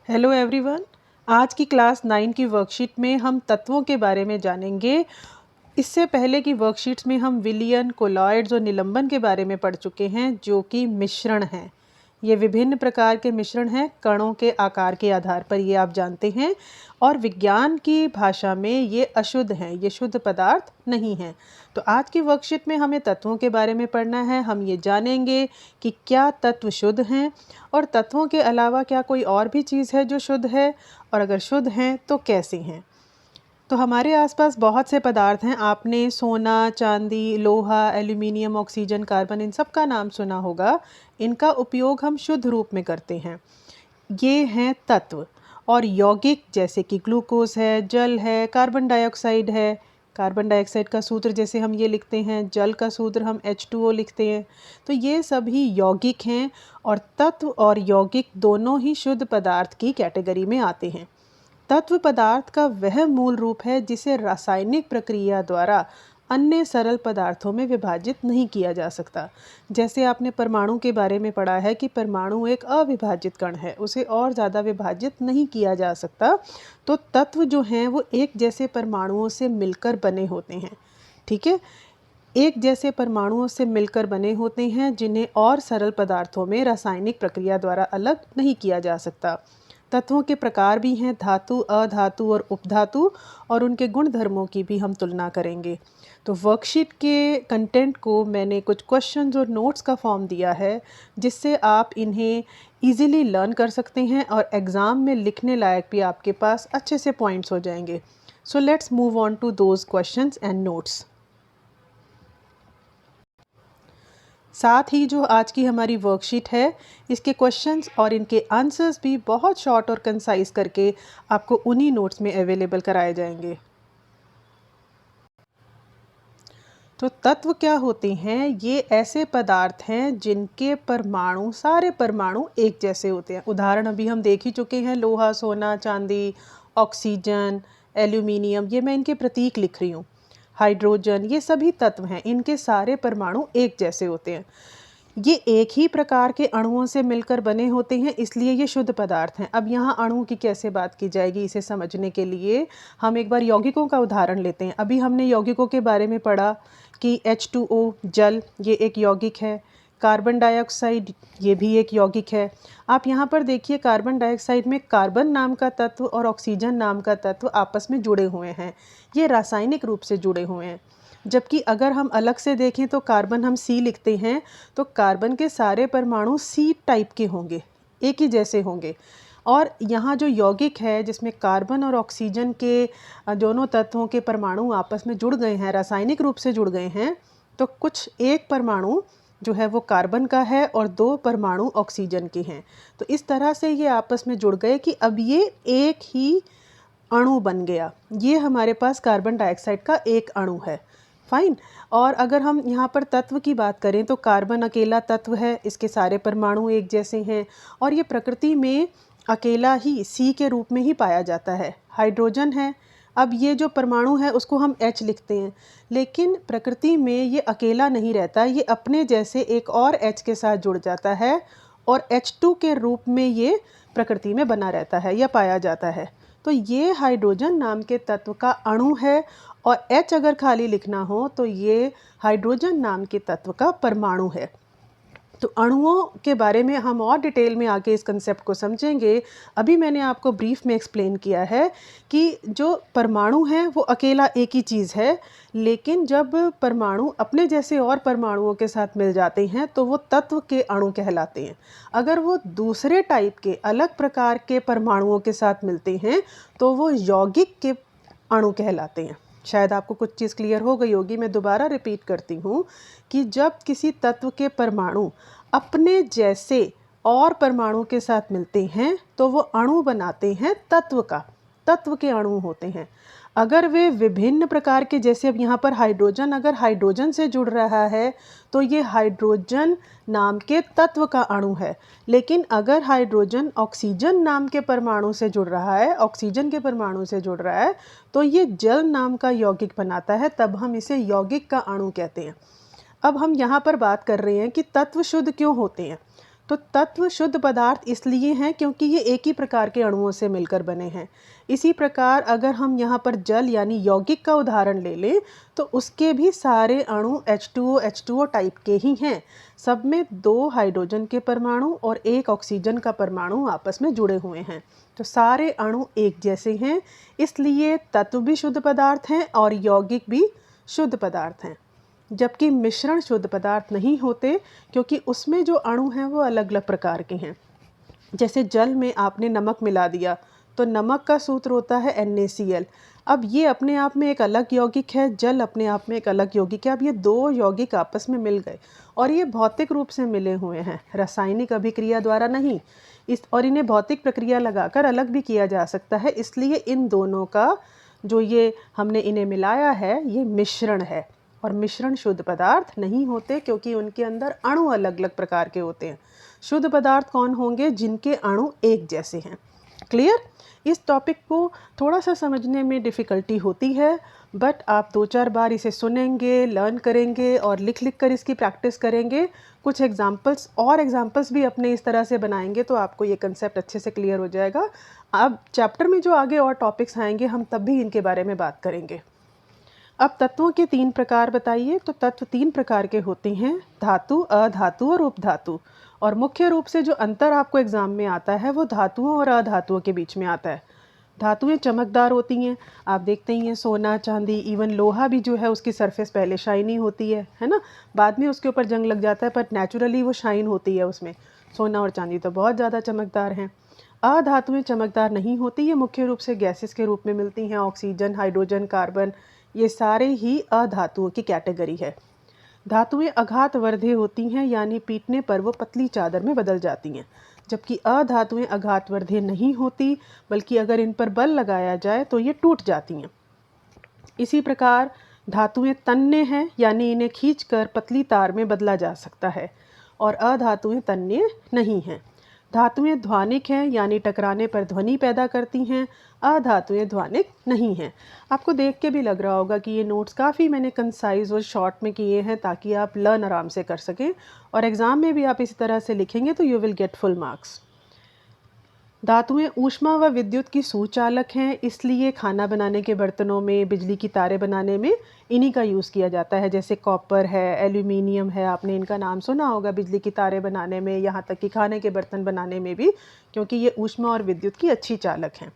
Hello everyone. आज की class 9 की वर्कशीट में हम तत्वों के बारे में जानेंगे। इससे पहले की वर्कशीट्स में हम विलयन, कोलॉइड्स और निलंबन के बारे में पढ़ चुके हैं, जो कि मिश्रण हैं। ये विभिन्न प्रकार के मिश्रण हैं कणों के आकार के आधार पर, ये आप जानते हैं। और विज्ञान की भाषा में ये अशुद्ध हैं, ये शुद्ध पदार्थ नहीं हैं। तो आज की वर्कशीट में हमें तत्वों के बारे में पढ़ना है। हम ये जानेंगे कि क्या तत्व शुद्ध हैं और तत्वों के अलावा क्या कोई और भी चीज़ है जो शुद्ध है, और अगर शुद्ध हैं तो कैसी हैं। तो हमारे आसपास बहुत से पदार्थ हैं। आपने सोना, चांदी, लोहा, एल्यूमिनियम, ऑक्सीजन, कार्बन, इन सब का नाम सुना होगा। इनका उपयोग हम शुद्ध रूप में करते हैं। ये हैं तत्व। और यौगिक जैसे कि ग्लूकोज है, जल है, कार्बन डाइऑक्साइड है। कार्बन डाइऑक्साइड का सूत्र जैसे हम ये लिखते हैं, जल का सूत्र हम H2O लिखते हैं। तो ये सभी यौगिक हैं और तत्व और यौगिक दोनों ही शुद्ध पदार्थ की कैटेगरी में आते हैं। तत्व पदार्थ का वह मूल रूप है जिसे रासायनिक प्रक्रिया द्वारा अन्य सरल पदार्थों में विभाजित नहीं किया जा सकता। जैसे आपने परमाणु के बारे में पढ़ा है कि परमाणु एक अविभाजित कण है, उसे और ज़्यादा विभाजित नहीं किया जा सकता। तो तत्व जो हैं वो एक जैसे परमाणुओं से मिलकर बने होते हैं। ठीक है, एक जैसे परमाणुओं से मिलकर बने होते हैं जिन्हें और सरल पदार्थों में रासायनिक प्रक्रिया द्वारा अलग नहीं किया जा सकता। तत्वों के प्रकार भी हैं, धातु, अधातु और उपधातु, और उनके गुण धर्मों की भी हम तुलना करेंगे। तो वर्कशीट के कंटेंट को मैंने कुछ क्वेश्चंस और नोट्स का फॉर्म दिया है, जिससे आप इन्हें इजीली लर्न कर सकते हैं और एग्ज़ाम में लिखने लायक भी आपके पास अच्छे से पॉइंट्स हो जाएंगे। So let's move on to those questions and notes. साथ ही जो आज की हमारी वर्कशीट है, इसके क्वेश्चंस और इनके आंसर्स भी बहुत शॉर्ट और कंसाइज करके आपको उन्हीं नोट्स में अवेलेबल कराए जाएंगे। तो तत्व क्या होते हैं? ये ऐसे पदार्थ हैं जिनके परमाणु, सारे परमाणु एक जैसे होते हैं। उदाहरण अभी हम देख ही चुके हैं, लोहा, सोना, चांदी, ऑक्सीजन, एल्यूमिनियम, ये मैं इनके प्रतीक लिख रही हूँ। हाइड्रोजन, ये सभी तत्व हैं, इनके सारे परमाणु एक जैसे होते हैं। ये एक ही प्रकार के अणुओं से मिलकर बने होते हैं, इसलिए ये शुद्ध पदार्थ हैं। अब यहाँ अणु की कैसे बात की जाएगी, इसे समझने के लिए हम एक बार यौगिकों का उदाहरण लेते हैं। अभी हमने यौगिकों के बारे में पढ़ा कि H2O जल, ये एक यौगिक है। कार्बन डाइऑक्साइड, ये भी एक यौगिक है। आप यहाँ पर देखिए, कार्बन डाइऑक्साइड में कार्बन नाम का तत्व और ऑक्सीजन नाम का तत्व आपस में जुड़े हुए हैं। ये रासायनिक रूप से जुड़े हुए हैं। जबकि अगर हम अलग से देखें तो कार्बन हम C लिखते हैं, तो कार्बन के सारे परमाणु C टाइप के होंगे, एक ही जैसे होंगे। और यहाँ जो यौगिक है जिसमें कार्बन और ऑक्सीजन के दोनों तत्वों के परमाणु आपस में जुड़ गए हैं, रासायनिक रूप से जुड़ गए हैं, तो कुछ एक परमाणु जो है वो कार्बन का है और 2 परमाणु ऑक्सीजन के हैं। तो इस तरह से ये आपस में जुड़ गए कि अब ये एक ही अणु बन गया। ये हमारे पास कार्बन डाइऑक्साइड का एक अणु है। फाइन। और अगर हम यहाँ पर तत्व की बात करें तो कार्बन अकेला तत्व है, इसके सारे परमाणु एक जैसे हैं और ये प्रकृति में अकेला ही C के रूप में ही पाया जाता है। हाइड्रोजन है, अब ये जो परमाणु है उसको हम H लिखते हैं, लेकिन प्रकृति में ये अकेला नहीं रहता, ये अपने जैसे एक और H के साथ जुड़ जाता है और H2 के रूप में ये प्रकृति में बना रहता है या पाया जाता है। तो ये हाइड्रोजन नाम के तत्व का अणु है, और H अगर खाली लिखना हो तो ये हाइड्रोजन नाम के तत्व का परमाणु है। तो अणुओं के बारे में हम और डिटेल में आगे इस कंसेप्ट को समझेंगे। अभी मैंने आपको ब्रीफ में एक्सप्लेन किया है कि जो परमाणु है वो अकेला एक ही चीज़ है, लेकिन जब परमाणु अपने जैसे और परमाणुओं के साथ मिल जाते हैं तो वो तत्व के अणु कहलाते हैं। अगर वो दूसरे टाइप के अलग प्रकार के परमाणुओं के साथ मिलते हैं तो वो यौगिक के अणु कहलाते हैं। शायद आपको कुछ चीज़ क्लियर हो गई होगी। मैं दोबारा रिपीट करती हूँ कि जब किसी तत्व के परमाणु अपने जैसे और परमाणु के साथ मिलते हैं तो वो अणु बनाते हैं तत्व का, तत्व के अणु होते हैं। अगर वे विभिन्न प्रकार के, जैसे अब यहाँ पर हाइड्रोजन अगर हाइड्रोजन से जुड़ रहा है तो ये हाइड्रोजन नाम के तत्व का अणु है, लेकिन अगर हाइड्रोजन ऑक्सीजन नाम के परमाणु से जुड़ रहा है, ऑक्सीजन के परमाणु से जुड़ रहा है, तो ये जल नाम का यौगिक बनाता है, तब हम इसे यौगिक का अणु कहते हैं। अब हम यहाँ पर बात कर रहे हैं कि तत्व शुद्ध क्यों होते हैं। तो तत्व शुद्ध पदार्थ इसलिए हैं क्योंकि ये एक ही प्रकार के अणुओं से मिलकर बने हैं। इसी प्रकार अगर हम यहाँ पर जल यानी यौगिक का उदाहरण ले लें तो उसके भी सारे अणु H2O टाइप के ही हैं। सब में 2 हाइड्रोजन के परमाणु और 1 ऑक्सीजन का परमाणु आपस में जुड़े हुए हैं। तो सारे अणु एक जैसे हैं, इसलिए तत्व भी शुद्ध पदार्थ हैं और यौगिक भी शुद्ध पदार्थ हैं। जबकि मिश्रण शुद्ध पदार्थ नहीं होते क्योंकि उसमें जो अणु हैं वो अलग अलग प्रकार के हैं। जैसे जल में आपने नमक मिला दिया तो नमक का सूत्र होता है NaCl। अब ये अपने आप में एक अलग यौगिक है, जल अपने आप में एक अलग यौगिक है। अब ये 2 यौगिक आपस में मिल गए और ये भौतिक रूप से मिले हुए हैं, रासायनिक अभिक्रिया द्वारा नहीं। और इन्हें भौतिक प्रक्रिया लगाकर अलग भी किया जा सकता है, इसलिए इन दोनों का जो ये हमने इन्हें मिलाया है ये मिश्रण है। और मिश्रण शुद्ध पदार्थ नहीं होते क्योंकि उनके अंदर अणु अलग अलग प्रकार के होते हैं। शुद्ध पदार्थ कौन होंगे? जिनके अणु एक जैसे हैं। क्लियर? इस टॉपिक को थोड़ा सा समझने में डिफ़िकल्टी होती है, बट आप 2-4 बार इसे सुनेंगे, लर्न करेंगे और लिख लिख कर इसकी प्रैक्टिस करेंगे। कुछ एग्जाम्पल्स भी अपने इस तरह से बनाएंगे तो आपको ये कंसेप्ट अच्छे से क्लियर हो जाएगा। अब चैप्टर में जो आगे और टॉपिक्स आएंगे हम तब भी इनके बारे में बात करेंगे। अब तत्वों के 3 प्रकार बताइए। तो तत्व 3 प्रकार के होते हैं, धातु, अधातु और उपधातु। और मुख्य रूप से जो अंतर आपको एग्जाम में आता है वो धातुओं और अधातुओं के बीच में आता है। धातुएं चमकदार होती हैं, आप देखते ही हैं सोना, चांदी, इवन लोहा भी जो है उसकी सरफेस पहले शाइनी होती है ना, बाद में उसके ऊपर जंग लग जाता है, पर नेचुरली वो शाइन होती है उसमें। सोना और चांदी तो बहुत ज़्यादा चमकदार हैं। अधातुएं चमकदार नहीं होती, ये मुख्य रूप से गैसेस के रूप में मिलती हैं। ऑक्सीजन, हाइड्रोजन, कार्बन, ये सारे ही अधातुओं की कैटेगरी है। धातुएं आघातवर्धी होती हैं, यानी पीटने पर वो पतली चादर में बदल जाती हैं। जबकि अधातुएं आघातवर्धी नहीं होती, बल्कि अगर इन पर बल लगाया जाए तो ये टूट जाती हैं। इसी प्रकार धातुएं तन्य हैं, यानी इन्हें खींचकर पतली तार में बदला जा सकता है, और अधातुएं तन्य नहीं हैं। धातुएं ध्वनिक हैं, यानी टकराने पर ध्वनि पैदा करती हैं। अधातुएं ध्वनिक नहीं हैं। आपको देख के भी लग रहा होगा कि ये नोट्स काफ़ी मैंने कंसाइज और शॉर्ट में किए हैं ताकि आप लर्न आराम से कर सकें, और एग्ज़ाम में भी आप इसी तरह से लिखेंगे तो you will get full marks. धातुएं ऊष्मा व विद्युत की सुचालक हैं, इसलिए खाना बनाने के बर्तनों में, बिजली की तारें बनाने में इन्हीं का यूज़ किया जाता है। जैसे कॉपर है, एल्यूमिनियम है, आपने इनका नाम सुना होगा बिजली की तारें बनाने में, यहाँ तक कि खाने के बर्तन बनाने में भी, क्योंकि ये ऊष्मा और विद्युत की अच्छी चालक हैं।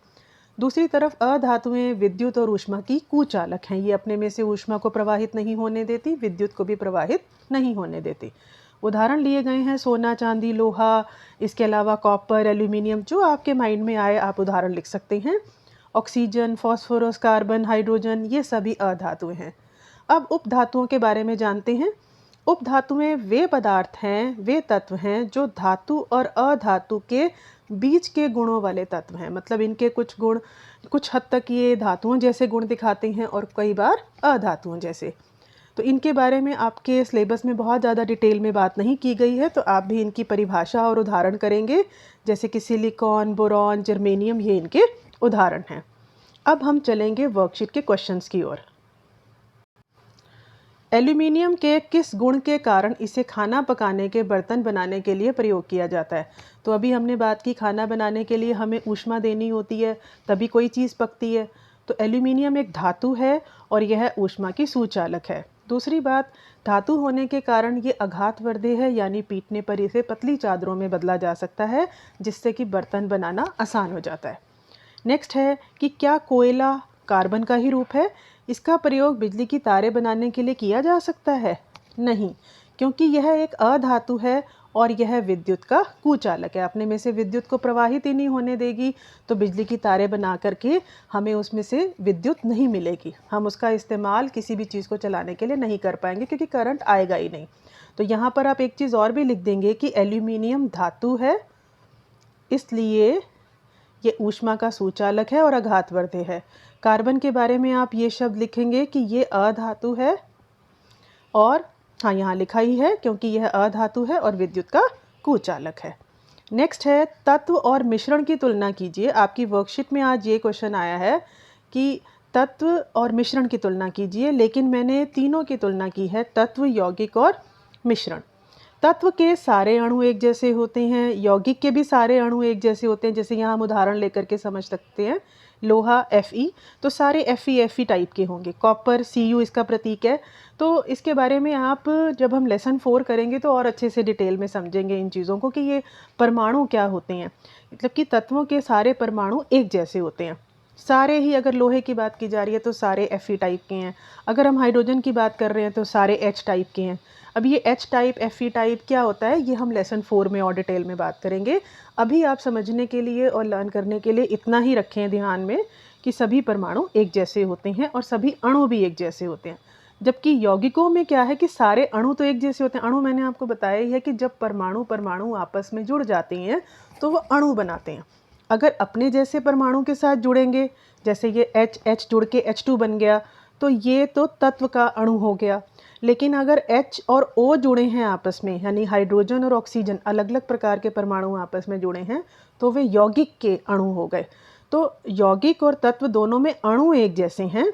दूसरी तरफ अधातुएं विद्युत और ऊष्मा की कुचालक हैं। ये अपने में से ऊष्मा को प्रवाहित नहीं होने देती, विद्युत को भी प्रवाहित नहीं होने देती। उदाहरण लिए गए हैं सोना, चांदी, लोहा, इसके अलावा कॉपर, एल्यूमिनियम, जो आपके माइंड में आए आप उदाहरण लिख सकते हैं। ऑक्सीजन, फॉस्फोरस, कार्बन, हाइड्रोजन, ये सभी अधातुएं हैं। अब उपधातुओं के बारे में जानते हैं। उपधातुएं वे पदार्थ हैं, वे तत्व हैं जो धातु और अधातु के बीच के गुणों वाले तत्व हैं। मतलब इनके कुछ गुण कुछ हद तक ये धातुओं जैसे गुण दिखाते हैं और कई बार अधातुओं जैसे। तो इनके बारे में आपके सिलेबस में बहुत ज़्यादा डिटेल में बात नहीं की गई है, तो आप भी इनकी परिभाषा और उदाहरण करेंगे, जैसे कि सिलिकॉन, बोरॉन, जर्मेनियम, ये इनके उदाहरण हैं। अब हम चलेंगे वर्कशीट के क्वेश्चंस की ओर। एल्यूमिनियम के किस गुण के कारण इसे खाना पकाने के बर्तन बनाने के लिए प्रयोग किया जाता है? तो अभी हमने बात की खाना बनाने के लिए हमें ऊष्मा देनी होती है, तभी कोई चीज़ पकती है। तो एल्यूमिनियम एक धातु है और यह ऊष्मा की सुचालक है। दूसरी बात, धातु होने के कारण ये आघातवर्धी है, यानी पीटने पर इसे पतली चादरों में बदला जा सकता है, जिससे कि बर्तन बनाना आसान हो जाता है। नेक्स्ट है कि क्या कोयला कार्बन का ही रूप है? इसका प्रयोग बिजली की तारें बनाने के लिए किया जा सकता है? नहीं, क्योंकि यह एक अधातु है और यह विद्युत का कुचालक है। अपने में से विद्युत को प्रवाहित ही नहीं होने देगी, तो बिजली की तारें बना करके हमें उसमें से विद्युत नहीं मिलेगी। हम उसका इस्तेमाल किसी भी चीज़ को चलाने के लिए नहीं कर पाएंगे, क्योंकि करंट आएगा ही नहीं। तो यहाँ पर आप एक चीज़ और भी लिख देंगे कि एल्यूमिनियम धातु है, इसलिए ये ऊष्मा का सुचालक है और आघातवर्धी है। कार्बन के बारे में आप ये शब्द लिखेंगे कि ये अधातु है, और हाँ यहाँ लिखा ही है क्योंकि यह अधातु है और विद्युत का कुचालक है। नेक्स्ट है तत्व और मिश्रण की तुलना कीजिए। आपकी वर्कशीट में आज ये क्वेश्चन आया है कि तत्व और मिश्रण की तुलना कीजिए, लेकिन मैंने तीनों की तुलना की है, तत्व, यौगिक और मिश्रण। तत्व के सारे अणु एक जैसे होते हैं, यौगिक के भी सारे अणु एक जैसे होते हैं। जैसे यहाँ हम उदाहरण लेकर के समझ सकते हैं, लोहा Fe, तो सारे Fe टाइप के होंगे। कॉपर Cu इसका प्रतीक है। तो इसके बारे में आप जब हम लेसन 4 करेंगे तो और अच्छे से डिटेल में समझेंगे इन चीज़ों को कि ये परमाणु क्या होते हैं। मतलब कि तत्वों के सारे परमाणु एक जैसे होते हैं सारे ही। अगर लोहे की बात की जा रही है तो सारे Fe टाइप के हैं। अगर हम हाइड्रोजन की बात कर रहे हैं तो सारे H टाइप के हैं। अब ये H टाइप Fe टाइप क्या होता है, ये हम लेसन 4 में और डिटेल में बात करेंगे। अभी आप समझने के लिए और लर्न करने के लिए इतना ही रखें ध्यान में कि सभी परमाणु एक जैसे होते हैं और सभी अणु भी एक जैसे होते हैं। जबकि यौगिकों में क्या है कि सारे अणु तो एक जैसे होते हैं। अणु मैंने आपको बताया ही है कि जब परमाणु परमाणु आपस में जुड़ जाते हैं तो वो अणु बनाते हैं। अगर अपने जैसे परमाणु के साथ जुड़ेंगे, जैसे ये H जुड़ के H2 बन गया, तो ये तो तत्व का अणु हो गया। लेकिन अगर H और O जुड़े हैं आपस में, यानी हाइड्रोजन और ऑक्सीजन अलग अलग प्रकार के परमाणु आपस में जुड़े हैं, तो वे यौगिक के अणु हो गए। तो यौगिक और तत्व दोनों में अणु एक जैसे हैं।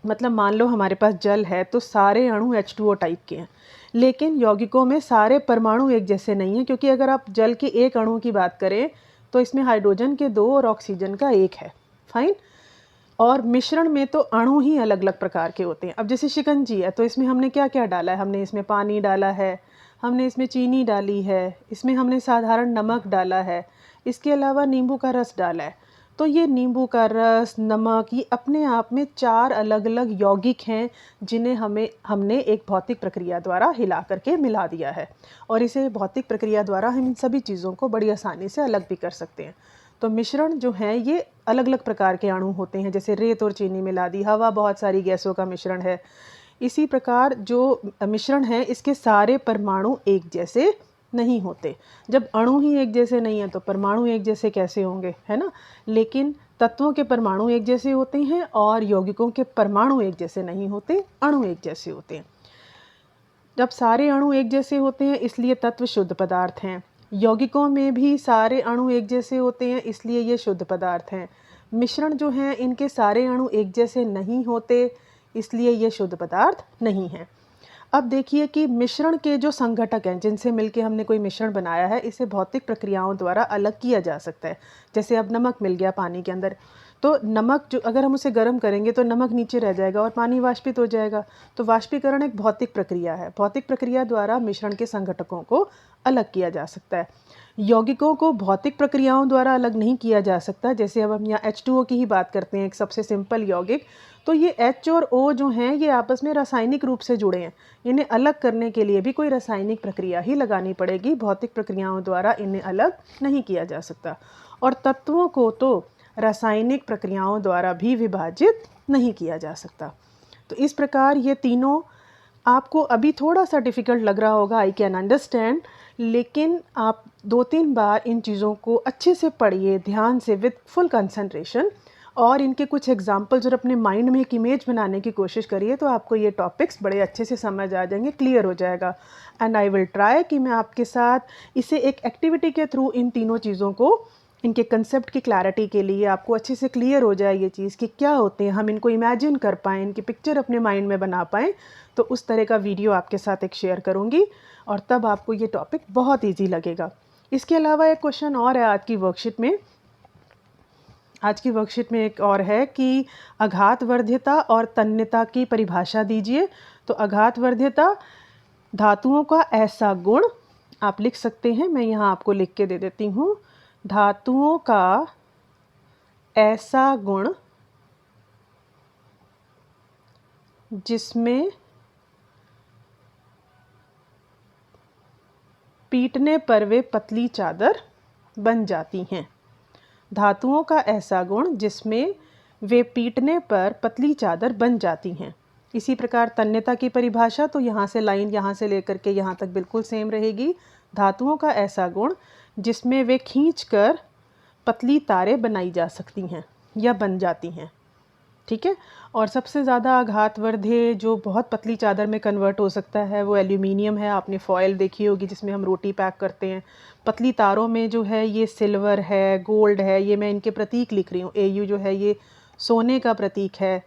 मतलब मान लो हमारे पास जल है तो सारे अणु H2O टाइप के हैं। लेकिन यौगिकों में सारे परमाणु एक जैसे नहीं हैं, क्योंकि अगर आप जल के एक अणु की बात करें तो इसमें हाइड्रोजन के 2 और ऑक्सीजन का 1 है। फाइन। और मिश्रण में तो अणु ही अलग अलग प्रकार के होते हैं। अब जैसे शिकंजी है तो इसमें हमने क्या क्या डाला है, हमने इसमें पानी डाला है, हमने इसमें चीनी डाली है, इसमें हमने साधारण नमक डाला है, इसके अलावा नींबू का रस डाला है। तो ये नींबू का रस, नमक, ये अपने आप में 4 अलग अलग यौगिक हैं जिन्हें हमने एक भौतिक प्रक्रिया द्वारा हिला करके मिला दिया है। और इसे भौतिक प्रक्रिया द्वारा हम इन सभी चीज़ों को बड़ी आसानी से अलग भी कर सकते हैं। तो मिश्रण जो है ये अलग अलग प्रकार के अणु होते हैं। जैसे रेत और चीनी मिला दी, हवा बहुत सारी गैसों का मिश्रण है। इसी प्रकार जो मिश्रण है इसके सारे परमाणु एक जैसे नहीं होते। जब अणु ही एक जैसे नहीं है तो परमाणु एक जैसे कैसे होंगे, है ना। लेकिन तत्वों के परमाणु एक जैसे होते हैं और यौगिकों के परमाणु एक जैसे नहीं होते, अणु एक जैसे होते हैं। जब सारे अणु एक जैसे होते हैं इसलिए तत्व शुद्ध पदार्थ हैं। यौगिकों में भी सारे अणु एक जैसे होते हैं इसलिए ये शुद्ध पदार्थ हैं। मिश्रण जो हैं इनके सारे अणु एक जैसे नहीं होते इसलिए ये शुद्ध पदार्थ नहीं हैं। अब देखिए कि मिश्रण के जो संघटक हैं जिनसे मिलके हमने कोई मिश्रण बनाया है, इसे भौतिक प्रक्रियाओं द्वारा अलग किया जा सकता है। जैसे अब नमक मिल गया पानी के अंदर, तो नमक जो अगर हम उसे गर्म करेंगे तो नमक नीचे रह जाएगा और पानी वाष्पित हो जाएगा। तो वाष्पीकरण एक भौतिक प्रक्रिया है। भौतिक प्रक्रिया द्वारा मिश्रण के संघटकों को अलग किया जा सकता है। यौगिकों को भौतिक प्रक्रियाओं द्वारा अलग नहीं किया जा सकता। जैसे अब हम यहाँ H2O की ही बात करते हैं, एक सबसे सिंपल यौगिक, तो ये H और O जो हैं ये आपस में रासायनिक रूप से जुड़े हैं। इन्हें अलग करने के लिए भी कोई रासायनिक प्रक्रिया ही लगानी पड़ेगी, भौतिक प्रक्रियाओं द्वारा इन्हें अलग नहीं किया जा सकता। और तत्वों को तो रासायनिक प्रक्रियाओं द्वारा भी विभाजित नहीं किया जा सकता। तो इस प्रकार ये तीनों आपको अभी थोड़ा सा डिफ़िकल्ट लग रहा होगा, आई कैन अंडरस्टैंड, लेकिन आप 2-3 बार इन चीज़ों को अच्छे से पढ़िए ध्यान से विद फुल कंसंट्रेशन, और इनके कुछ एग्जाम्पल्स और अपने माइंड में एक इमेज बनाने की कोशिश करिए, तो आपको ये टॉपिक्स बड़े अच्छे से समझ आ जाएंगे, क्लियर हो जाएगा। एंड आई विल ट्राई कि मैं आपके साथ इसे एक एक्टिविटी के थ्रू इन तीनों चीज़ों को, इनके कंसेप्ट की क्लैरिटी के लिए आपको अच्छे से क्लियर हो जाए ये चीज़ कि क्या होते हैं, हम इनको इमेजिन कर पाएँ, इनकी पिक्चर अपने माइंड में बना पाएँ। तो उस तरह का वीडियो आपके साथ एक शेयर करूँगी और तब आपको ये टॉपिक बहुत ईजी लगेगा। इसके अलावा एक क्वेश्चन और है आज की वर्कशीट में। आज की वर्कशीट में एक और है कि आघातवर्ध्यता और तन्यता की परिभाषा दीजिए। तो आघातवर्ध्यता धातुओं का ऐसा गुण, आप लिख सकते हैं, मैं यहाँ आपको लिख के दे देती हूँ। धातुओं का ऐसा गुण जिसमें पीटने पर वे पतली चादर बन जाती हैं। धातुओं का ऐसा गुण जिसमें वे पीटने पर पतली चादर बन जाती हैं। इसी प्रकार तन्यता की परिभाषा, तो यहाँ से लाइन यहाँ से लेकर के यहाँ तक बिल्कुल सेम रहेगी। धातुओं का ऐसा गुण जिसमें वे खींचकर पतली तारें बनाई जा सकती हैं या बन जाती हैं। ठीक है। और सबसे ज़्यादा आघातवर्ध्य जो बहुत पतली चादर में कन्वर्ट हो सकता है वो एल्यूमिनियम है। आपने फॉयल देखी होगी जिसमें हम रोटी पैक करते हैं। पतली तारों में जो है ये सिल्वर है, गोल्ड है, ये मैं इनके प्रतीक लिख रही हूँ। AU जो है ये सोने का प्रतीक है।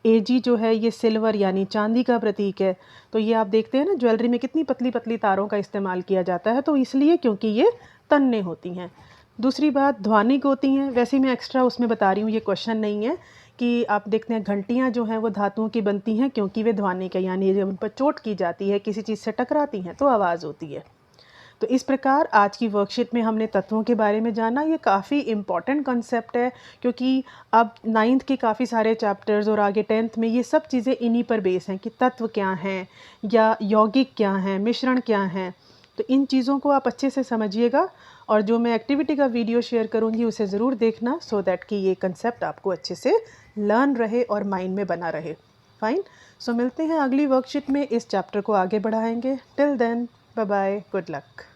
Ag जो है ये सिल्वर यानी चांदी का प्रतीक है। तो ये आप देखते हैं ना ज्वेलरी में कितनी पतली पतली तारों का इस्तेमाल किया जाता है, तो इसलिए क्योंकि ये तन्ने होती हैं। दूसरी बात ध्वनिक होती हैं, वैसे मैं एक्स्ट्रा उसमें बता रही हूँ, ये क्वेश्चन नहीं है। कि आप देखते हैं घंटियाँ जो हैं वो धातुओं की बनती हैं क्योंकि वे ध्वनिक है, यानी जब उन पर चोट की जाती है, किसी चीज़ से टकराती हैं तो आवाज़ होती है। तो इस प्रकार आज की वर्कशीट में हमने तत्वों के बारे में जाना। ये काफ़ी इम्पॉर्टेंट कंसेप्ट है क्योंकि अब 9th के काफ़ी सारे चैप्टर्स और आगे 10th में ये सब चीज़ें इन्हीं पर बेस हैं कि तत्व क्या हैं या यौगिक क्या हैं, मिश्रण क्या हैं। तो इन चीज़ों को आप अच्छे से समझिएगा और जो मैं एक्टिविटी का वीडियो शेयर करूँगी उसे ज़रूर देखना, सो दैट कि ये कंसेप्ट आपको अच्छे से लर्न रहे और माइंड में बना रहे। फाइन। सो मिलते हैं अगली वर्कशीट में, इस चैप्टर को आगे बढ़ाएंगे। Till then bye bye, good luck.